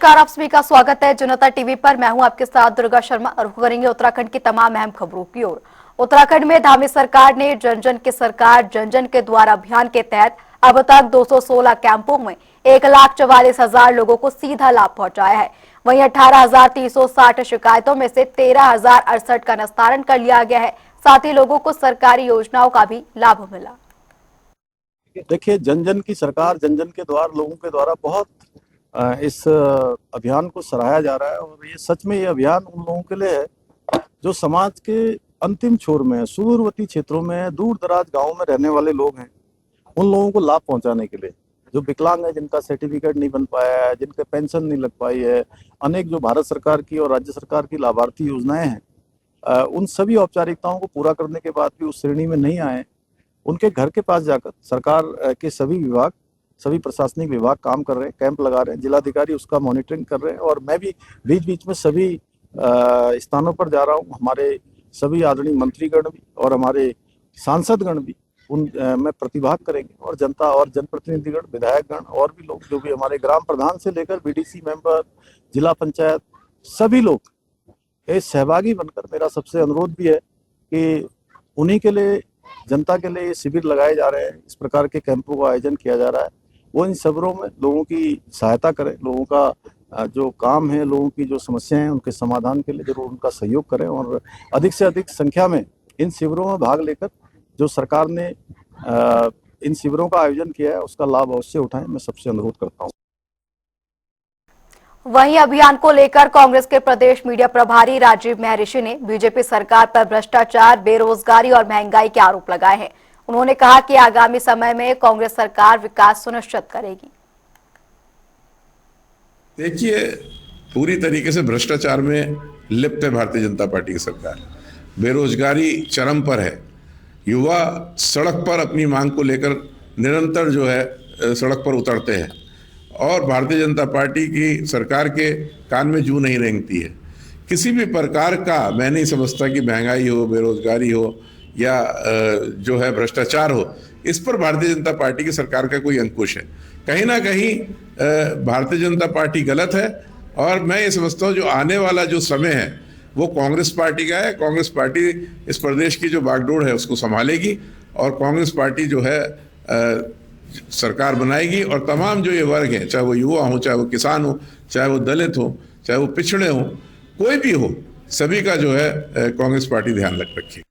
नमस्कार, आप सभी का स्वागत है जनता टीवी पर। मैं हूं आपके साथ दुर्गा शर्मा और रुख करेंगे उत्तराखंड की तमाम अहम खबरों की ओर। उत्तराखंड में धामी सरकार ने जन जन की सरकार जन जन के द्वार अभियान के तहत अब तक 216 कैंपों में 1,44,000 लोगों को सीधा लाभ पहुंचाया है। वहीं 18,360 शिकायतों में से 13,068 का निस्तारण कर लिया गया है। साथ ही लोगों को सरकारी योजनाओं का भी लाभ मिला। देखिए, जन जन की सरकार जन जन के द्वार लोगों के द्वारा बहुत इस अभियान को सराहा जा रहा है। और ये सच में ये अभियान उन लोगों के लिए है जो समाज के अंतिम छोर में है, सुदूरवर्ती क्षेत्रों में, दूर दराज गाँव में रहने वाले लोग हैं। उन लोगों को लाभ पहुंचाने के लिए, जो विकलांग है, जिनका सर्टिफिकेट नहीं बन पाया है, जिनके पेंशन नहीं लग पाई है, अनेक जो भारत सरकार की और राज्य सरकार की लाभार्थी योजनाएं हैं, उन सभी औपचारिकताओं को पूरा करने के बाद भी उस श्रेणी में नहीं आए, उनके घर के पास जाकर सरकार के सभी विभाग, सभी प्रशासनिक विभाग काम कर रहे हैं, कैंप लगा रहे हैं, जिलाधिकारी उसका मॉनिटरिंग कर रहे हैं। और मैं भी बीच बीच में सभी स्थानों पर जा रहा हूं। हमारे सभी आदरणीय मंत्रीगण भी और हमारे सांसदगण भी उन में प्रतिभाग करेंगे, और जनता और जनप्रतिनिधिगण, विधायकगण और भी लोग, जो भी हमारे ग्राम प्रधान से लेकर बीडीसी मेंबर, जिला पंचायत, सभी लोग इस सहभागी बनकर, मेरा सबसे अनुरोध भी है कि उन्हीं के लिए, जनता के लिए ये शिविर लगाए जा रहे हैं, इस प्रकार के कैंपों का आयोजन किया जा रहा है, वो इन शिविरों में लोगों की सहायता करें, लोगों का जो काम है, लोगों की जो समस्याएं हैं, उनके समाधान के लिए जरूर उनका सहयोग करें। और अधिक से अधिक संख्या में इन शिविरों में भाग लेकर जो सरकार ने इन शिविरों का आयोजन किया है उसका लाभ अवश्य उठाएं, मैं सबसे अनुरोध करता हूँ। वहीं अभियान को लेकर कांग्रेस के प्रदेश मीडिया प्रभारी राजीव महर्षि ने बीजेपी सरकार पर भ्रष्टाचार, बेरोजगारी और महंगाई के आरोप लगाए हैं। उन्होंने कहा कि आगामी समय में कांग्रेस सरकार विकास सुनिश्चित करेगी। देखिए, पूरी तरीके से भ्रष्टाचार में लिप्त है भारतीय जनता पार्टी की सरकार। बेरोजगारी चरम पर है। युवा सड़क पर अपनी मांग को लेकर निरंतर जो है सड़क पर उतरते हैं, और भारतीय जनता पार्टी की सरकार के कान में जूं नहीं रेंगती है। किसी भी प्रकार का मैं नहीं समझता कि महंगाई हो, बेरोजगारी हो या जो है भ्रष्टाचार हो, इस पर भारतीय जनता पार्टी की सरकार का कोई अंकुश है। कहीं ना कहीं भारतीय जनता पार्टी गलत है, और मैं ये समझता हूँ जो आने वाला जो समय है वो कांग्रेस पार्टी का है। कांग्रेस पार्टी इस प्रदेश की जो बागडोर है उसको संभालेगी, और कांग्रेस पार्टी जो है सरकार बनाएगी। और तमाम जो ये वर्ग हैं, चाहे वो युवा हो, चाहे वो किसान हो, चाहे वो दलित हो, चाहे वो पिछड़े हो, कोई भी हो, सभी का जो है कांग्रेस पार्टी ध्यान रखेगी।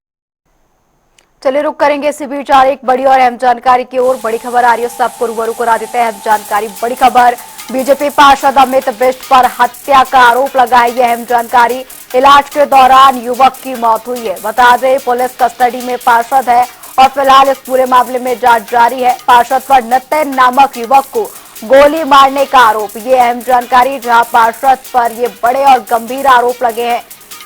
चलिए रुक करेंगे इसी बीच एक बड़ी और अहम जानकारी की ओर। बड़ी खबर आ रही है, सबको रूबरू करा देते हैं अहम जानकारी। बड़ी खबर, बीजेपी पार्षद अमित बिष्ट पर हत्या का आरोप लगा है। यह अहम जानकारी, इलाज के दौरान युवक की मौत हुई है। बता दें, पुलिस कस्टडी में पार्षद है और फिलहाल इस पूरे मामले में जांच जारी है। पार्षद पर नितिन नामक युवक को गोली मारने का आरोप, ये अहम जानकारी, जहां पार्षद पर ये बड़े और गंभीर आरोप लगे हैं।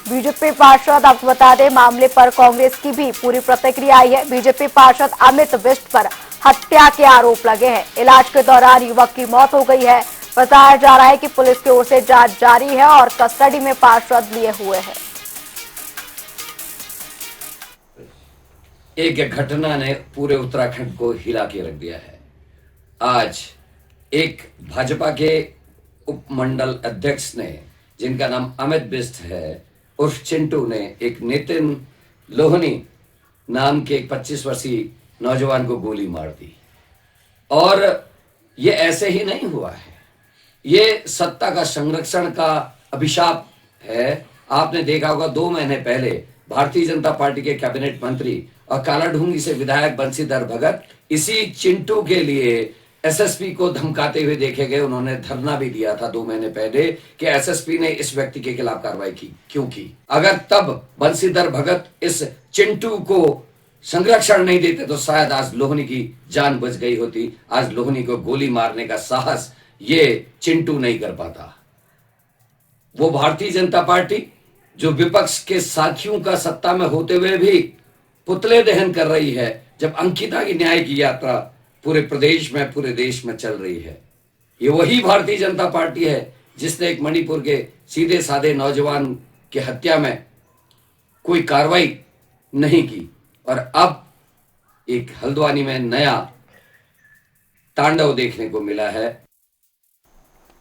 बीजेपी पार्षद, आपको बता दें, मामले पर कांग्रेस की भी पूरी प्रतिक्रिया आई है। बीजेपी पार्षद अमित बिष्ट पर हत्या के आरोप लगे हैं। इलाज के दौरान युवक की मौत हो गई है। बताया जा रहा है कि पुलिस की ओर से जांच जारी है और कस्टडी में पार्षद लिए हुए हैं। एक घटना ने पूरे उत्तराखंड को हिला के रख दिया है। आज एक भाजपा के उपमंडल अध्यक्ष ने, जिनका नाम अमित बिष्ट है उर्फ चिंटू ने, एक नितिन लोहनी नाम के एक 25 वर्षीय नौजवान को गोली मार दी। और ये ऐसे ही नहीं हुआ है, ये सत्ता का संरक्षण का अभिशाप है। आपने देखा होगा 2 महीने पहले भारतीय जनता पार्टी के कैबिनेट मंत्री और कालाढूंगी से विधायक बंशीधर भगत इसी चिंटू के लिए एसएसपी को धमकाते हुए देखे गए। उन्होंने धरना भी दिया था 2 महीने पहले कि एसएसपी ने इस व्यक्ति के खिलाफ कार्रवाई की, क्यों की? अगर तब बंशीधर भगत इस चिंटू को संरक्षण नहीं देते तो शायद आज लोहनी की जान बच गई होती। आज लोहनी को गोली मारने का साहस ये चिंटू नहीं कर पाता। वो भारतीय जनता पार्टी जो विपक्ष के साथियों का सत्ता में होते हुए भी पुतले दहन कर रही है, जब अंकिता की न्याय की यात्रा पूरे प्रदेश में, पूरे देश में चल रही है, ये वही भारतीय जनता पार्टी है जिसने एक मणिपुर के सीधे साधे नौजवान की हत्या में कोई कार्रवाई नहीं की, और अब एक हल्द्वानी में नया तांडव देखने को मिला है।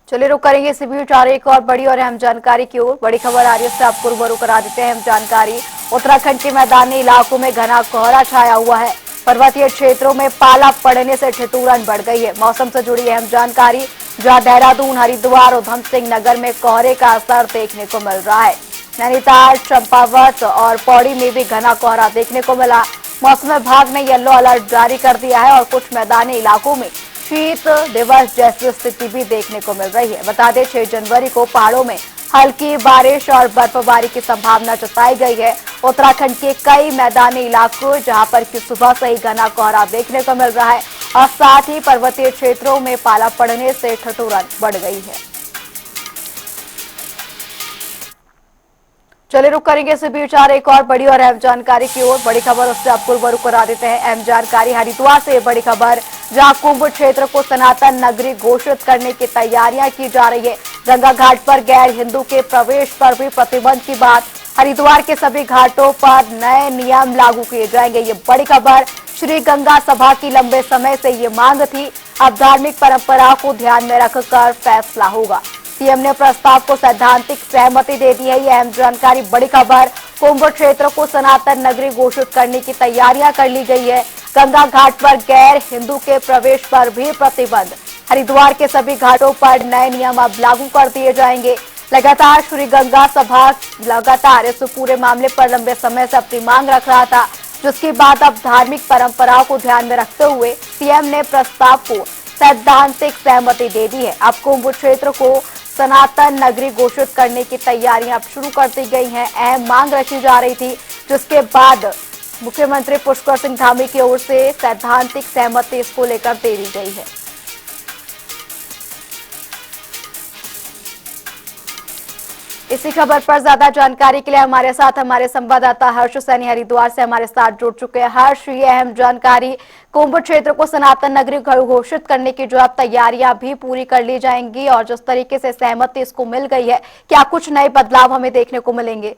चलिए रुक करेंगे इसी बीच आ रही एक और बड़ी और अहम जानकारी की ओर। बड़ी खबर आ रही है, उससे आपको रूबरू करा देते हैं अहम जानकारी। उत्तराखंड के मैदानी इलाकों में घना कोहरा छाया हुआ है। पर्वतीय क्षेत्रों में पाला पड़ने से ठिठुरन बढ़ गई है। मौसम से जुड़ी अहम जानकारी, जहां देहरादून, हरिद्वार, उधम सिंह नगर में कोहरे का असर देखने को मिल रहा है। नैनीताल, चंपावत और पौड़ी में भी घना कोहरा देखने को मिला। मौसम विभाग ने येलो अलर्ट जारी कर दिया है और कुछ मैदानी इलाकों में शीत दिवस जैसी स्थिति भी देखने को मिल रही है। बता दें 6 जनवरी को पहाड़ों में हल्की बारिश और बर्फबारी की संभावना जताई गई है। उत्तराखंड के कई मैदानी इलाकों जहां पर की सुबह से ही घना कोहरा देखने को मिल रहा है और साथ ही पर्वतीय क्षेत्रों में पाला पड़ने से ठिठुरन बढ़ गई है। चलिए रुक करेंगे इसी बीच आ रही एक और बड़ी और अहम जानकारी की ओर। बड़ी खबर उससे आपको रूबरू करा देते हैं अहम जानकारी। हरिद्वार से बड़ी खबर, जहां कुंभ क्षेत्र को सनातन नगरी घोषित करने की तैयारियां की जा रही है। गंगा घाट पर गैर हिंदू के प्रवेश पर भी प्रतिबंध की बात। हरिद्वार के सभी घाटों पर नए नियम लागू किए जाएंगे, ये बड़ी खबर। श्री गंगा सभा की लंबे समय से ये मांग थी, अब धार्मिक परंपरा को ध्यान में रखकर फैसला होगा। सीएम ने प्रस्ताव को सैद्धांतिक सहमति दे दी है, ये अहम जानकारी। बड़ी खबर, कुंभ क्षेत्र को सनातन नगरी घोषित करने की तैयारियां कर ली गई है। गंगा घाट पर गैर हिंदू के प्रवेश पर भी प्रतिबंध। हरिद्वार के सभी घाटों पर नए नियम अब लागू कर दिए जाएंगे। लगातार श्री गंगा सभा लगातार इस पूरे मामले पर लंबे समय से अपनी मांग रख रहा था, जिसके बाद अब धार्मिक परंपराओं को ध्यान में रखते हुए सीएम ने प्रस्ताव को सैद्धांतिक सहमति दे दी है। अब कुंभ क्षेत्र को सनातन नगरी घोषित करने की तैयारियां अब शुरू कर दी गई हैं। अहम मांग रखी जा रही थी, जिसके बाद मुख्यमंत्री पुष्कर सिंह धामी की ओर से सैद्धांतिक सहमति इसको लेकर दे दी गई है। इसी खबर पर ज्यादा जानकारी के लिए हमारे साथ हमारे संवाददाता हर्ष सैनी हरिद्वार से हमारे साथ जुड़ चुके हैं। हर्ष, ये अहम जानकारी, कुंभ क्षेत्र को सनातन नगरी घोषित करने की जो अब तैयारियां भी पूरी कर ली जाएंगी और जिस तरीके से सहमति इसको मिल गई है, क्या कुछ नए बदलाव हमें देखने को मिलेंगे?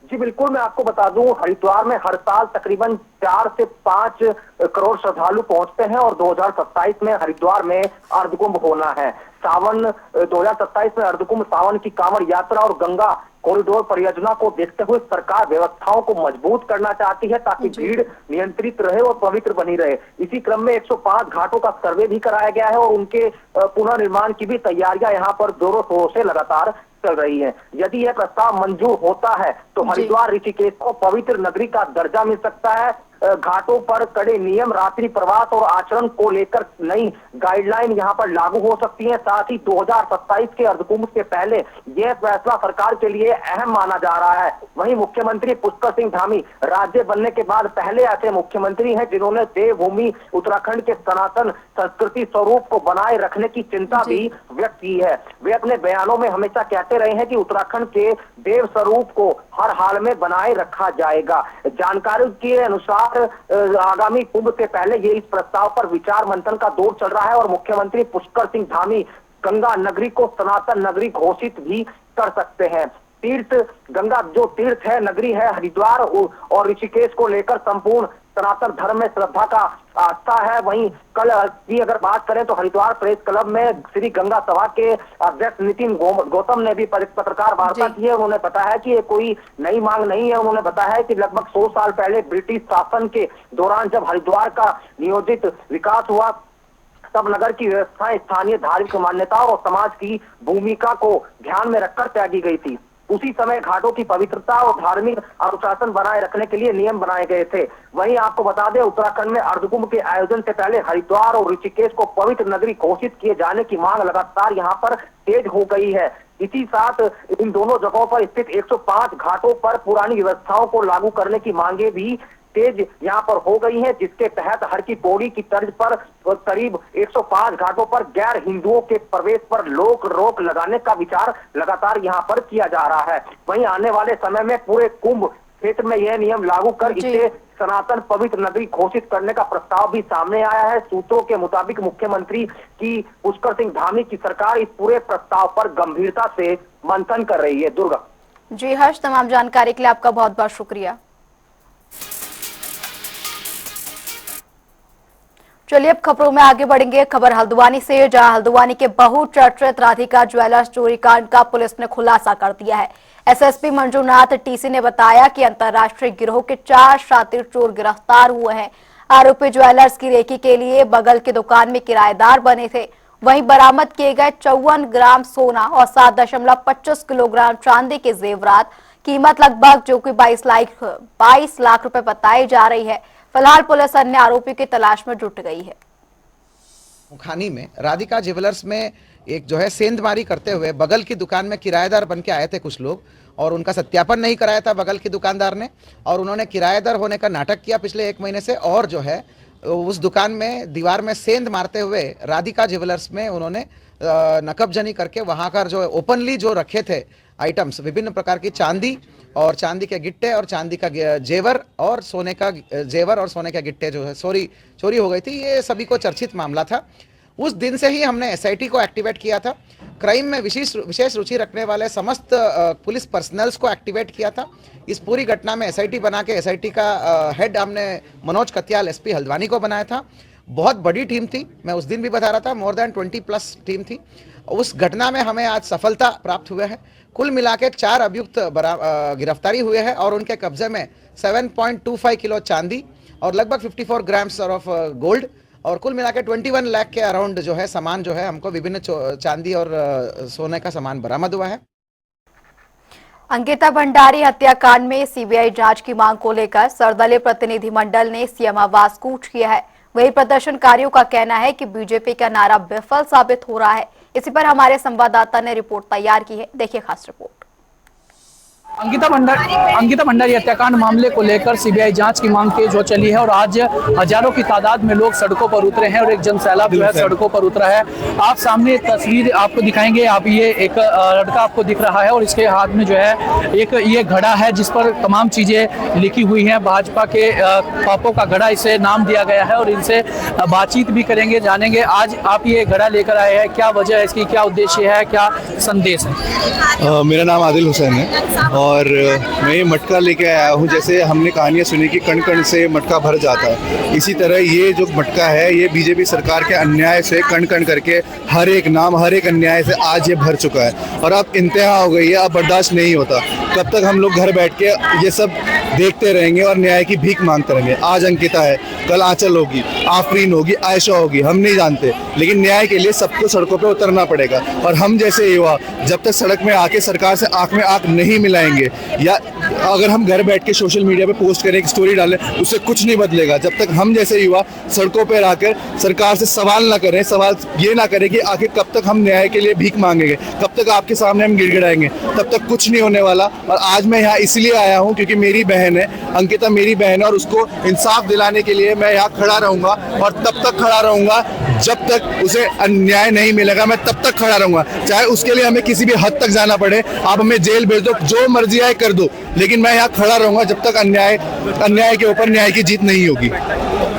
जी बिल्कुल, मैं आपको बता दूं, हरिद्वार में हर साल तकरीबन 4 से 5 करोड़ श्रद्धालु पहुंचते हैं और 2027 में हरिद्वार में अर्धकुंभ होना है। सावन 2027 में अर्धकुंभ, सावन की कांवड़ यात्रा और गंगा कॉरिडोर परियोजना को देखते हुए सरकार व्यवस्थाओं को मजबूत करना चाहती है ताकि भीड़ नियंत्रित रहे और पवित्र बनी रहे। इसी क्रम में 105 घाटों का सर्वे भी कराया गया है और उनके पुनर्निर्माण की भी तैयारियां यहाँ पर जोरों शोरों से लगातार चल रही है। यदि यह प्रस्ताव मंजूर होता है तो हरिद्वार ऋषिकेश को पवित्र नगरी का दर्जा मिल सकता है। घाटों पर कड़े नियम, रात्रि प्रवास और आचरण को लेकर नई गाइडलाइन यहाँ पर लागू हो सकती है। साथ ही 2027 के अर्धकुंभ से पहले यह फैसला सरकार के लिए अहम माना जा रहा है। वहीं मुख्यमंत्री पुष्कर सिंह धामी राज्य बनने के बाद पहले ऐसे मुख्यमंत्री हैं जिन्होंने देवभूमि उत्तराखंड के सनातन संस्कृति स्वरूप को बनाए रखने की चिंता भी व्यक्त की है। वे अपने बयानों में हमेशा कहते रहे हैं कि उत्तराखंड के देव स्वरूप को हर हाल में बनाए रखा जाएगा। जानकारी के अनुसार आगामी कुंभ से पहले ये इस प्रस्ताव पर विचार मंथन का दौर चल रहा है और मुख्यमंत्री पुष्कर सिंह धामी गंगा नगरी को सनातन नगरी घोषित भी कर सकते हैं। तीर्थ गंगा जो तीर्थ है, नगरी है हरिद्वार और ऋषिकेश को लेकर संपूर्ण सनातन धर्म में श्रद्धा का आस्था है। वहीं कल की अगर बात करें तो हरिद्वार प्रेस क्लब में श्री गंगा सभा के अध्यक्ष नितिन गौतम ने भी पत्रकार वार्ता की है। उन्होंने बताया कि ये कोई नई मांग नहीं है। उन्होंने बताया है कि लगभग 100 साल पहले ब्रिटिश शासन के दौरान जब हरिद्वार का नियोजित विकास हुआ तब नगर की व्यवस्था स्थानीय धार्मिक मान्यताओं और समाज की भूमिका को ध्यान में रखकर त्यागी गई थी। उसी समय घाटों की पवित्रता और धार्मिक अनुशासन बनाए रखने के लिए नियम बनाए गए थे। वहीं आपको बता दें, उत्तराखंड में अर्धकुंभ के आयोजन से पहले हरिद्वार और ऋषिकेश को पवित्र नगरी घोषित किए जाने की मांग लगातार यहां पर तेज हो गई है। इसी साथ इन दोनों जगहों पर स्थित 105 घाटों पर पुरानी व्यवस्थाओं को लागू करने की मांगे भी तेज यहाँ पर हो गई है, जिसके तहत हर की पौड़ी की तर्ज पर करीब 105 घाटों पर गैर हिंदुओं के प्रवेश पर रोक लगाने का विचार लगातार यहाँ पर किया जा रहा है। वहीं आने वाले समय में पूरे कुंभ क्षेत्र में यह नियम लागू कर इसे सनातन पवित्र नगरी घोषित करने का प्रस्ताव भी सामने आया है। सूत्रों के मुताबिक मुख्यमंत्री की पुष्कर सिंह धामी की सरकार इस पूरे प्रस्ताव पर गंभीरता से मंथन कर रही है। दुर्गा जी हर्ष, तमाम जानकारी के लिए आपका बहुत बहुत शुक्रिया। चलिए अब खबरों में आगे बढ़ेंगे। खबर हल्द्वानी से, जहां हल्द्वानी के बहुचर्चित राधिका ज्वेलर्स चोरी कांड का पुलिस ने खुलासा कर दिया है। एसएसपी मंजूनाथ टीसी ने बताया कि अंतर्राष्ट्रीय गिरोह के 4 शातिर चोर गिरफ्तार हुए हैं। आरोपी ज्वेलर्स की रेकी के लिए बगल की दुकान में किराएदार बने थे। वहीं बरामद किए गए 54 ग्राम सोना और 7.25 किलोग्राम चांदी के जेवरात, कीमत लगभग जो कि 22 लाख रुपए बताई जा रही है। फिलहाल पुलिस अन्य आरोपी की तलाश में जुट गई है। मुखानी में राधिका ज्वेलर्स में एक जो है सेंधमारी करते हुए बगल की दुकान में किराएदार बन के आए थे कुछ लोग, और उनका सत्यापन नहीं कराया था बगल की दुकानदार ने, और उन्होंने किराएदार होने का नाटक किया पिछले 1 महीने से। और जो है उस दुकान में दीवार में सेंध मारते हुए राधिका ज्वेलर्स में उन्होंने नकबजनी करके वहां का जो ओपनली जो रखे थे आइटम्स, विभिन्न प्रकार की चांदी और चांदी के गिट्टे और चांदी का जेवर और सोने का जेवर और सोने के गिट्टे जो है चोरी हो गई थी। ये सभी को चर्चित मामला था। उस दिन से ही हमने एसआईटी को एक्टिवेट किया था। क्राइम में विशेष रुचि रखने वाले समस्त पुलिस पर्सनल्स को एक्टिवेट किया था। इस पूरी घटना में एसआईटी बना के एसआईटी का हेड हमने मनोज कत्याल एसपी हल्द्वानी को बनाया था। बहुत बड़ी टीम थी, मैं उस दिन भी बता रहा था, मोर देन 20+ टीम थी। उस घटना में हमें आज सफलता प्राप्त हुआ है। कुल मिला के 4 अभियुक्त गिरफ्तारी हुए हैं और उनके कब्जे में 7.25 किलो चांदी और लगभग 54 ग्राम्स ऑफ गोल्ड और कुल मिला के 21 लाख के अराउंड जो है सामान जो है हमको विभिन्न चांदी और सोने का सामान बरामद हुआ है। अंकिता भंडारी हत्याकांड में सीबीआई जांच की मांग को लेकर सर्वदलीय प्रतिनिधिमंडल ने सीएम आवास कूच किया है। वहीं प्रदर्शनकारियों का कहना है कि बीजेपी का नारा विफल साबित हो रहा है। इसी पर हमारे संवाददाता ने रिपोर्ट तैयार की है, देखिए खास रिपोर्ट। अंकिता भंडारी हत्याकांड मामले को लेकर सीबीआई जांच की मांग तेज हो चली है और आज हजारों की तादाद में लोग सड़कों पर उतरे हैं और एक जनसैलाब जो है सड़कों पर उतरा है। आप सामने तस्वीर आपको दिखाएंगे। आप ये एक लड़का आपको दिख रहा है और इसके हाथ में जो है एक ये घड़ा है जिस पर तमाम चीजें लिखी हुई हैं। भाजपा के पापों का घड़ा इसे नाम दिया गया है और इनसे बातचीत भी करेंगे, जानेंगे। आज आप ये घड़ा लेकर आए हैं, क्या वजह है इसकी, क्या उद्देश्य है, क्या संदेश है? मेरा नाम आदिल हुसैन है और मैं ये मटका लेके आया हूँ। जैसे हमने कहानियाँ सुनी कि कण कण से मटका भर जाता है, इसी तरह ये जो मटका है ये बीजेपी सरकार के अन्याय से कण कण करके हर एक नाम, हर एक अन्याय से आज ये भर चुका है और अब इंतहा हो गई है। अब बर्दाश्त नहीं होता। कब तक हम लोग घर बैठ के ये सब देखते रहेंगे और न्याय की भीख मांगते रहेंगे? आज अंकिता है, कल आंचल होगी, आफरीन होगी, आयशा होगी, हम नहीं जानते, लेकिन न्याय के लिए सबको सड़कों पे उतरना पड़ेगा। और हम जैसे युवा जब तक सड़क में आके सरकार से आंख में आंख नहीं मिलाएंगे या अगर हम घर बैठ के सोशल मीडिया पे पोस्ट करें, एक स्टोरी डालें, उससे कुछ नहीं बदलेगा। जब तक हम जैसे युवा सड़कों पर आकर सरकार से सवाल ना करें, सवाल ये ना करें कि आखिर कब तक हम न्याय के लिए भीख मांगेंगे, कब तक आपके सामने हम गिड़गिड़ाएंगे, तब तक कुछ नहीं होने वाला। और आज मैं यहाँ इसलिए आया हूँ क्योंकि मेरी बहन है, अंकिता मेरी बहन है और उसको इंसाफ दिलाने के लिए मैं यहाँ खड़ा रहूंगा और तब तक खड़ा रहूंगा जब तक उसे अन्याय नहीं मिलेगा। मैं तब तक खड़ा रहूंगा, चाहे उसके लिए हमें किसी भी हद तक जाना पड़े। आप हमें जेल भेज दो, जो मर्जी आए कर दो, लेकिन मैं यहाँ खड़ा रहूंगा जब तक अन्याय के ऊपर न्याय की जीत नहीं होगी।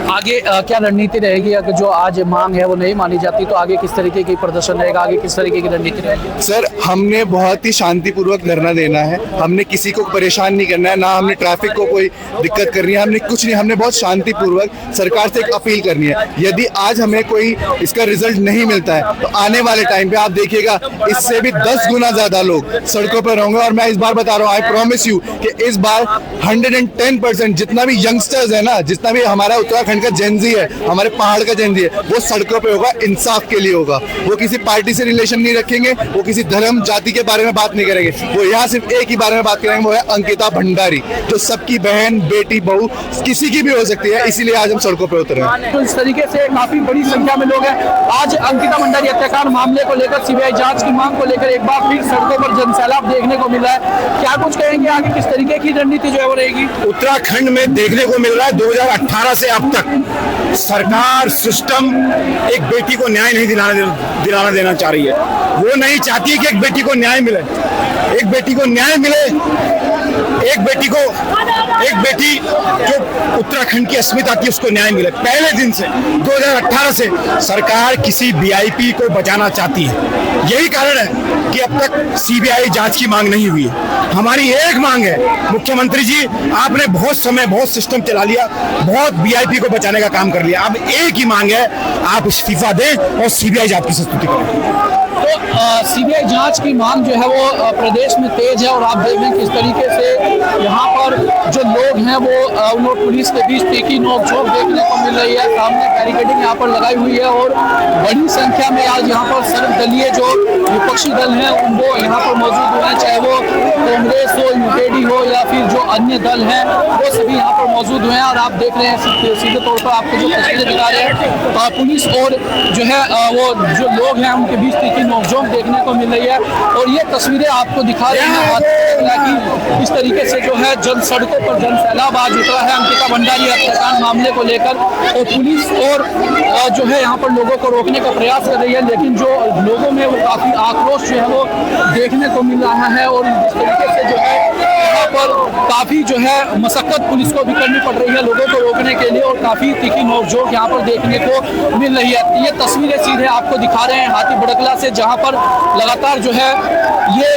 आगे क्या रणनीति रहेगी? अगर जो आज मांग है वो नहीं मानी जाती तो आगे किस तरीके की प्रदर्शन रहेगा, आगे किस तरीके की रणनीति रहेगी? सर, हमने बहुत ही शांतिपूर्वक धरना देना है। हमने किसी को परेशान नहीं करना है, ना हमने ट्रैफिक को कोई दिक्कत करनी है, हमने कुछ नहीं। हमने बहुत शांतिपूर्वक सरकार से एक अपील करनी है। यदि आज हमें कोई इसका रिजल्ट नहीं मिलता है तो आने वाले टाइम पे आप देखिएगा इससे भी 10 गुना ज्यादा लोग सड़कों पर होंगे। और मैं इस बार बता रहा हूँ, आई प्रॉमिस यू कि इस बार 110% जितना भी यंगस्टर्स है ना, जितना भी हमारा उत्तराखंड का जेनजी है, हमारे पहाड़ का जेनजी है, वो सड़कों पे होगा, इंसाफ के लिए होगा। वो किसी पार्टी से रिलेशन नहीं रखेंगे, वो किसी धर्म जाति के बारे में बात नहीं करेंगे। वो यहाँ सिर्फ एक ही बारे में बात करेंगे, वो है अंकिता भंडारी, जो सबकी बहन, बेटी, बहू किसी की भी हो सकती है। इसीलिए आज हम सड़कों पे उतरे हैं। तो इस तरीके से काफी बड़ी संख्या में लोग हैं। आज अंकिता भंडारी हत्याकांड मामले को लेकर सीबीआई जांच की मांग को लेकर एक बार फिर सड़कों पर जनसैलाब देखने को मिला है। क्या कुछ कहेंगे, आगे किस तरीके की रणनीति जो है वो रहेगी? उत्तराखंड में देखने को मिल रहा है 2018 से अब तक सरकार, सिस्टम एक बेटी को न्याय नहीं दिलाना देना चाह रही है। वो नहीं चाहती कि एक एक बेटी को न्याय मिले, एक बेटी को न्याय मिले, एक बेटी जो उत्तराखंड की अस्मिता की उसको न्याय मिले। पहले दिन से 2018 से सरकार किसी वीआईपी को बचाना चाहती है। यही कारण है कि अब तक सीबीआई जांच की मांग नहीं हुई है। हमारी एक मांग है, मुख्यमंत्री जी आपने बहुत समय बहुत सिस्टम चला लिया, बहुत वीआईपी को बचाने का काम कर लिया, अब एक ही मांग है, आप इस्तीफा दें और सीबीआई जांच की संस्तुति करें। तो सीबीआई जांच की मांग जो है वो प्रदेश में तेज है और आप देख रहे हैं किस तरीके से यहाँ पर जो लोग हैं वो उन लोग पुलिस के बीच तीखी नोकझोंक देखने को मिल रही है। सामने बैरिकेडिंग यहाँ पर लगाई हुई है और बड़ी संख्या में आज यहाँ पर सर्वदलीय जो विपक्षी दल हैं वो यहाँ पर मौजूद हुए हैं, चाहे वो कांग्रेस हो, यूकेडी हो या फिर जो अन्य दल हैं वो सभी यहाँ पर मौजूद हुए हैं। और आप देख रहे हैं सीधे तौर पर आपको जो तस्वीरें दिखा रहे हैं पुलिस और जो है वो जो लोग हैं उनके बीच तीखी नोकझोंक देखने को मिल रही है। और ये तस्वीरें आपको दिखा रहे हैं कि इस तरीके से जो है जन सड़कों पर जन सैलाब आज उतरा है अंकिता भंडारी हत्याकांड मामले को लेकर। और पुलिस और जो है यहाँ पर लोगों को रोकने का प्रयास कर रही है, लेकिन जो लोगों में वो काफी आक्रोश जो है वो देखने को मिल रहा है। और इस तरीके से जो है यहाँ पर काफी जो है मशक्कत पुलिस को भी करनी पड़ रही है लोगों को रोकने के लिए और काफी तीखी नोकझोंक यहाँ पर देखने को मिल रही है। ये तस्वीरें सीधे आपको दिखा रहे हैं हाथी बड़कला से, जहाँ पर लगातार जो है ये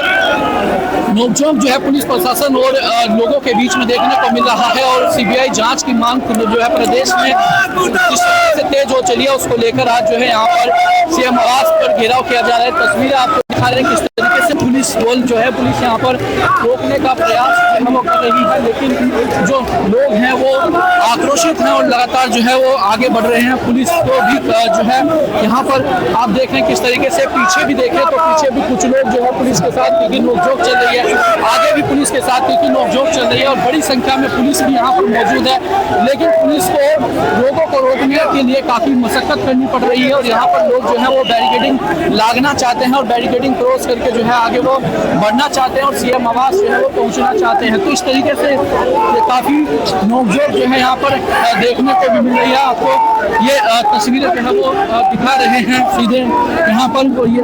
नोकझोंक जो है पुलिस प्रशासन और लोगों के बीच में देखने को मिल रहा है। और सीबीआई जांच की मांग जो है प्रदेश में जिस तरह से तेज हो चली है उसको लेकर आज जो है यहाँ पर सीएम आवास पर घेराव किया जा रहा है। तस्वीरें आपको दिखा रहे हैं किस तरीके से पुलिस बल जो है पुलिस यहाँ पर रोकने का प्रयास कर रही है, लेकिन जो लोग हैं वो आक्रोशित हैं और लगातार जो है वो आगे बढ़ रहे हैं। पुलिस को भी जो है यहाँ पर आप देख रहे हैं किस तरीके से पीछे भी देखें तो पीछे भी कुछ लोग जो है पुलिस के साथ तीखी नोकझोंक चल रही है, आगे भी पुलिस के साथ तीखी नोकझोंक चल रही है और बड़ी संख्या में पुलिस भी यहाँ पर मौजूद है। लेकिन पुलिस को लोगों को रोकने के लिए काफी मशक्कत करनी पड़ रही है और यहाँ पर लोग जो है वो बैरिकेडिंग लागना चाहते हैं और बैरिकेडिंग क्रॉस करके जो है आगे वो बढ़ना चाहते हैं और सीएम आवास जो है वो पहुंचना चाहते हैं। तो इस तरीके से काफी नोकझोंक जो है यहाँ पर देखने को भी मिल रही है। आपको ये तस्वीरें जो है वो दिखा रहे हैं सीधे यहाँ पर ये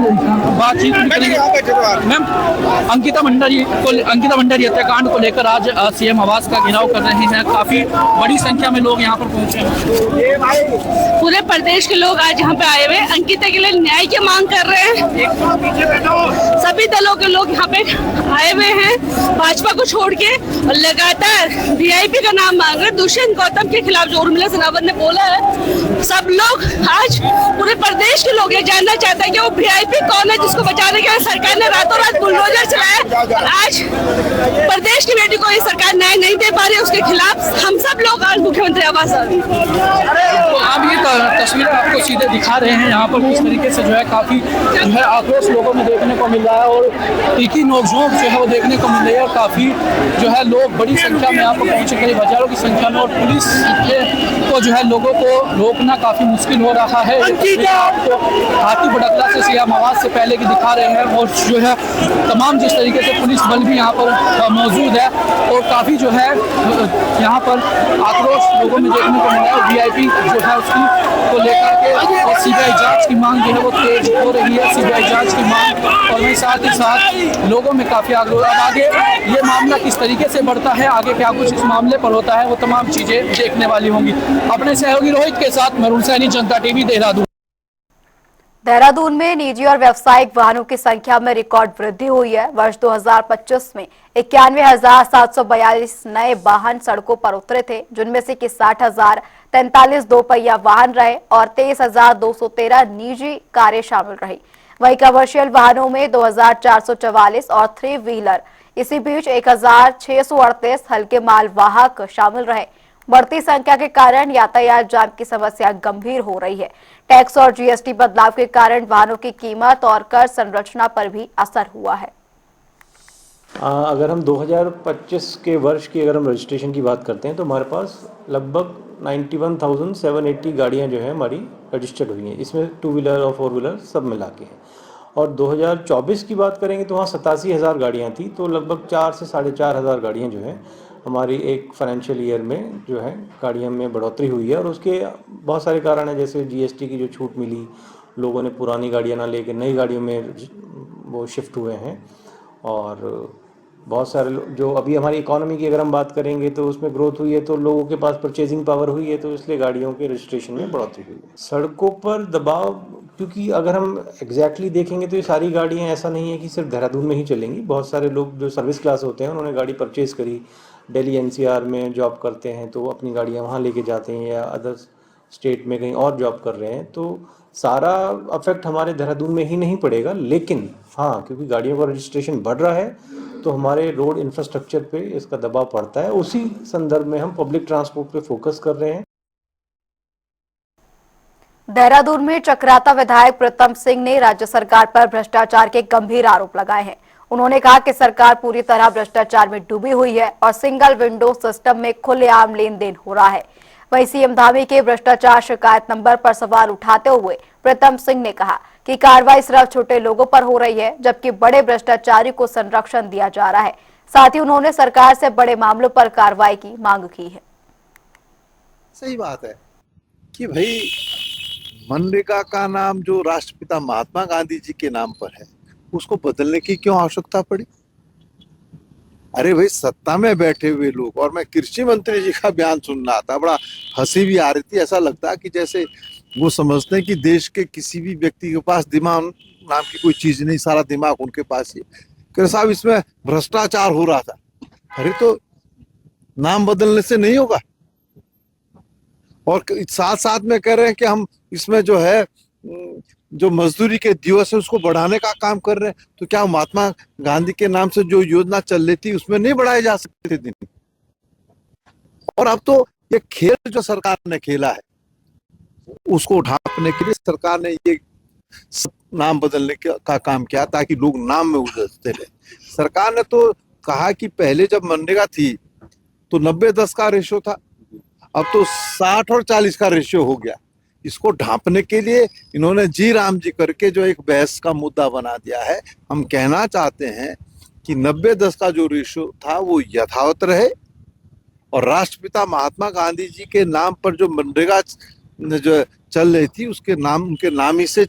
बातचीत करेंगे। मैम अंकिता भंडारी हत्याकांड को लेकर आज सीएम आवास का घेराव कर रहे हैं, काफी बड़ी संख्या में लोग यहाँ पर पहुंचे हैं। पूरे प्रदेश के लोग आज यहाँ पे आए हुए अंकिता के लिए न्याय की मांग कर रहे हैं। सभी दलों के लोग यहाँ पे आए हुए हैं भाजपा को छोड़ के और लगातार वीआईपी का नाम मांग रहे। दुष्यंत गौतम के खिलाफ जो उर्मिला सेनावत ने बोला है, सब लोग आज पूरे प्रदेश के लोग ये जानना चाहते हैं कि वो वीआईपी कौन है जिसको बचाने के लिए सरकार ने रातों रात बुलडोजर चलाया। आज प्रदेश की बेटी को ये सरकार न्याय नहीं दे पा रही, उसके खिलाफ हम सब लोग आज मुख्यमंत्री आवास आ रहे हैं। आप ये तस्वीरें आपको सीधे दिखा रहे हैं यहाँ पर किस तरीके से जो है काफी जो है आक्रोश लोगों में देखने को मिल रहा है और तीखी नोकझोंक जो है वो देखने को मिल रही है और काफी जो है लोग बड़ी संख्या में यहाँ पर पहुंचे, करीब हजारों की संख्या में। और पुलिस को जो है लोगों को रोकना काफी मुश्किल हो रहा है। आपको हाथी बड़कला से सीएम आवास से पहले की दिखा रहे हैं और जो है तमाम जिस तरीके से पुलिस बल भी यहाँ पर मौजूद है और काफी जो है यहाँ पर आक्रोश लोगों में देखने को मिल रहा है। वीआईपी जो है उसकी को लेकर के और सीबीआई जांच की मांग जो है वो तेज हो रही है, सीबीआई जांच की मांग और वहीं साथ ही साथ लोगों में काफी आग्रह। अब आगे ये मामला किस तरीके से बढ़ता है, आगे क्या कुछ इस मामले पर होता है, वो तमाम चीजें देखने वाली होंगी। अपने सहयोगी रोहित के साथ मैं सैनी, जनता टीवी, देहरादून। देहरादून में निजी और व्यावसायिक वाहनों की संख्या में रिकॉर्ड वृद्धि हुई है। वर्ष 2025 में 91,742 नए वाहन सड़कों पर उतरे थे, जिनमें से 60,043 दोपहिया वाहन रहे और 23,213 निजी कारें शामिल रही। वहीं कमर्शियल वाहनों में 2,444 और 3 व्हीलर। इसी बीच 1,638 हल्के मालवाहक शामिल रहे। बढ़ती संख्या के कारण यातायात जाम की समस्या गंभीर हो रही है। टैक्स और जीएसटी बदलाव के कारण वाहनों की कीमत और कर संरचना पर भी असर हुआ है। अगर हम 2025 के वर्ष की अगर हम रजिस्ट्रेशन की बात करते हैं तो हमारे पास लगभग 91,780 गाड़ियां जो है हमारी रजिस्टर्ड हुई हैं। इसमें 2 व्हीलर और 4 व्हीलर सब मिला के हैं। और 2024 की बात करेंगे तो वहाँ 87,000 गाड़ियाँ थी, तो लगभग 4 से 4,500 गाड़ियाँ जो हैं हमारी एक फाइनेंशियल ईयर में जो है गाड़ियों में बढ़ोतरी हुई है। और उसके बहुत सारे कारण हैं, जैसे जीएसटी की जो छूट मिली, लोगों ने पुरानी गाड़ियाँ ना लेकर नई गाड़ियों में वो शिफ्ट हुए हैं। और बहुत सारे लोग जो अभी हमारी इकोनॉमी की अगर हम बात करेंगे तो उसमें ग्रोथ हुई है, तो लोगों के पास परचेजिंग पावर हुई है, तो इसलिए गाड़ियों के रजिस्ट्रेशन में बढ़ोतरी हुई है। सड़कों पर दबाव, क्योंकि अगर हम एग्जैक्टली देखेंगे तो ये सारी गाड़ियां ऐसा नहीं है कि सिर्फ देहरादून में ही चलेंगी। बहुत सारे लोग जो सर्विस क्लास होते हैं उन्होंने गाड़ी परचेज़ करी, दिल्ली एनसीआर में जॉब करते हैं तो वो अपनी गाड़ियाँ वहाँ लेके जाते हैं, या अदर स्टेट में कहीं और जॉब कर रहे हैं, तो सारा अफेक्ट हमारे देहरादून में ही नहीं पड़ेगा। लेकिन हाँ, क्योंकि गाड़ियों का रजिस्ट्रेशन बढ़ रहा है तो हमारे रोड इंफ्रास्ट्रक्चर पे इसका दबाव पड़ता है। उसी संदर्भ में हम पब्लिक ट्रांसपोर्ट पे फोकस कर रहे हैं। देहरादून में चक्राता विधायक प्रीतम सिंह ने राज्य सरकार पर भ्रष्टाचार के गंभीर आरोप लगाए हैं। उन्होंने कहा कि सरकार पूरी तरह भ्रष्टाचार में डूबी हुई है और सिंगल विंडो सिस्टम में खुलेआम लेन देन हो रहा है। वहीं सीएम धामी के भ्रष्टाचार शिकायत नंबर पर सवाल उठाते हुए प्रीतम सिंह ने कहा कि कार्रवाई सिर्फ छोटे लोगों पर हो रही है, जबकि बड़े भ्रष्टाचारी को संरक्षण दिया जा रहा है। साथ ही उन्होंने सरकार से बड़े मामलों पर कार्रवाई की मांग की है। सही बात है कि भाई मनरेगा का नाम जो राष्ट्रपिता महात्मा गांधी जी के नाम पर है, उसको बदलने की क्यों आवश्यकता पड़ी? अरे भाई, सत्ता में बैठे हुए लोग, और मैं कृषि मंत्री जी का बयान सुन रहा था, बड़ा हंसी भी आ रही थी। ऐसा लगता है कि जैसे वो समझते हैं कि देश के किसी भी व्यक्ति के पास दिमाग नाम की कोई चीज नहीं, सारा दिमाग उनके पास ही। साहब, इसमें भ्रष्टाचार हो रहा था। अरे तो नाम बदलने से नहीं होगा। और साथ साथ में कह रहे हैं कि हम इसमें जो है जो मजदूरी के दिवस है उसको बढ़ाने का काम कर रहे हैं। तो क्या महात्मा गांधी के नाम से जो योजना चल रही थी उसमें नहीं बढ़ाए जा सकते दिन? और अब तो ये खेल जो सरकार ने खेला है उसको ढांपने के लिए सरकार ने ये नाम बदलने का काम किया ताकि लोग नाम में उलझते रहे। सरकार ने तो कहा कि पहले जब मनरेगा थी तो 90-10 का रेशियो था, अब तो 60 और 40 का रेशियो हो गया। इसको ढांपने के लिए इन्होंने जी राम जी करके जो एक बहस का मुद्दा बना दिया है। हम कहना चाहते हैं कि 90-10 का जो रेशियो था वो यथावत रहे, और राष्ट्रपिता महात्मा गांधी जी के नाम पर जो मनरेगा जो चल रही थी उसके नाम, उनके नाम ही से।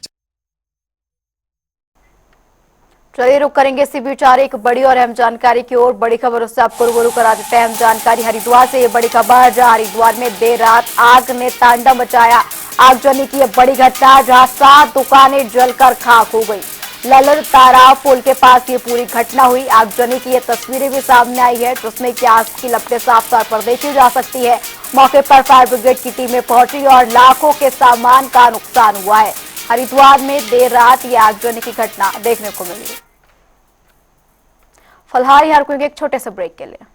चलिए रुक करेंगे इसी बीच आ रही एक बड़ी और अहम जानकारी की ओर। बड़ी खबर उससे आपको रूबरू करा देते हैं। अहम जानकारी हरिद्वार से ये बड़ी खबर, जहां हरिद्वार में देर रात आग ने तांडव मचाया। आगजनी की यह बड़ी घटना, जहां 7 दुकानें जलकर खाक हो गई। ललित ताराव पुल के पास ये पूरी घटना हुई। आगजनी की ये तस्वीरें भी सामने आई है, जिसमें कि आग की लपटें साफ तौर पर देखी जा सकती है। मौके पर फायर ब्रिगेड की टीमें पहुंची और लाखों के सामान का नुकसान हुआ है। हरिद्वार में देर रात ये आगजनी की घटना देखने को मिली। फिलहाल यहाँ रुकेंगे एक छोटे से ब्रेक के लिए।